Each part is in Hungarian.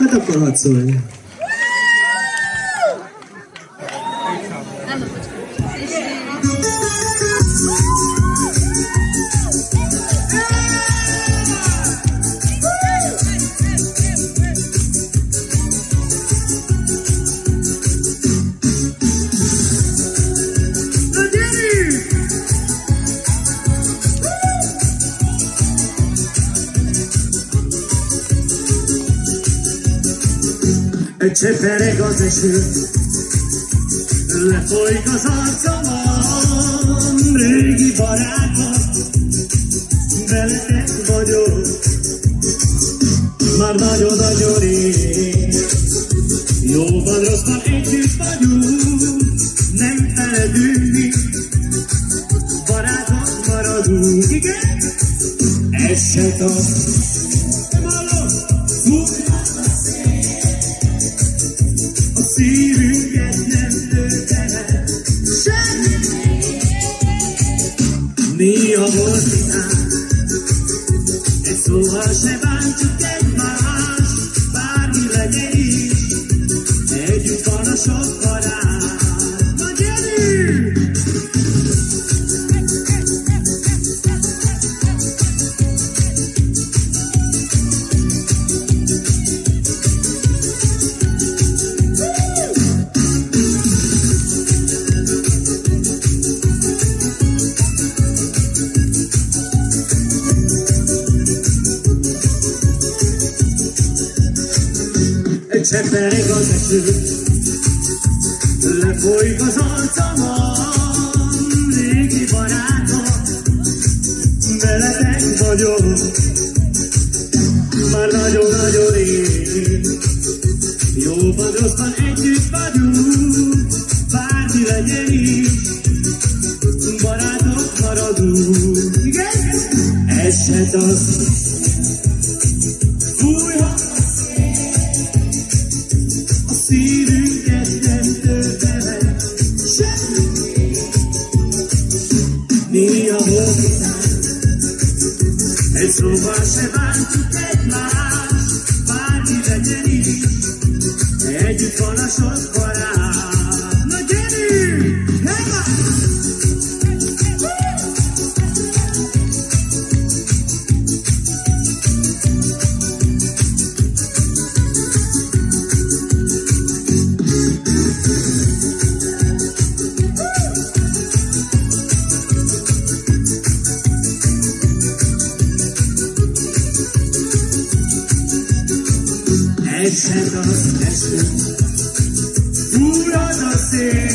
Hát akkor hadd szólj. Csepereg az eső, lefolyik az arcomon, régi barátom, veletek vagyok, már nagyon-nagyon rég. Jóban, rosszban együtt vagyunk, nem feledünk mi, barátok maradunk, igen? Ez se tart. Szívünket nem töltenek semmi. Néha volt vitánk, egy szóval se bántjuk egymást, bármi legyen is, együtt van a sok barát. Na gyerünk! Csepereg az eső, lefolyik az arcomon, régi barátom, veletek vagyok, már nagyon-nagyon rég. Jóban, rosszban együtt vagyunk, bármi legyen is, barátok maradunk, igen? Ez se az. Szívünket nem töltenek semmi. Néha volt vitánk, egy szóval se bántjuk egymást, bármi legyen is, együtt van a sok barát. Na gyerünk! Esett az eső, fújad a szél,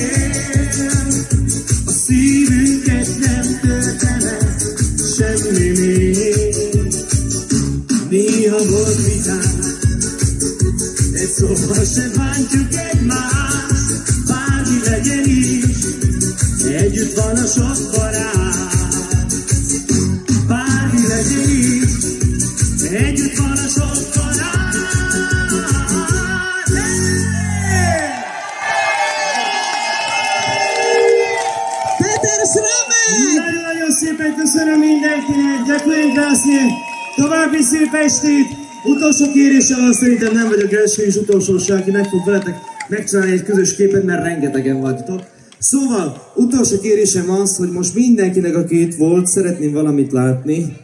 a szívünket nem töltenek semmi még. Néha volt vitánk, egy szóval sem bántjuk egymást, bármi legyen is, együtt van a sok barát. Bármi legyen is, együtt van a sok barát. Nagyon-nagyon szépen köszönöm mindenkinek, ďakujem krásne, további szép estét. Utolsó kérésem az, szerintem nem vagyok első és utolsó se, aki meg fog veletek megcsinálni egy közös képet, mert rengetegen vagytok. Szóval, utolsó kérésem az, hogy most mindenkinek, aki itt volt, szeretném valamit látni.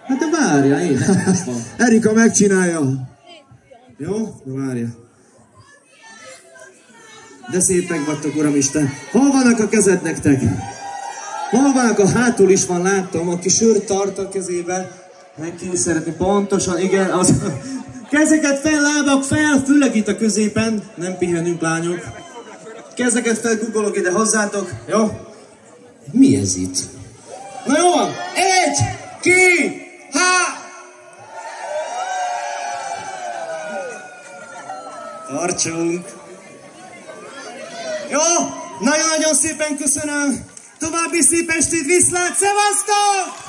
Hát te várja, én. Erika megcsinálja. Jó? Na várja. De szépek vagytok, Uramisten. Hol vannak a kezed nektek? Hol vannak? A hátul is van, láttam, aki sört tart a kezébe. Meg ki szeretni, pontosan, igen. Az... Kezeket fel, lábak fel, főleg itt a középen. Nem pihenünk, lányok. Kezeket fel, guggolok ide hozzátok. Jó? Mi ez itt? Na jó van! 1, 2, 3! Tartsunk! Jó, nagyon-nagyon szépen köszönöm! További szép estét, viszlát, szevasztok!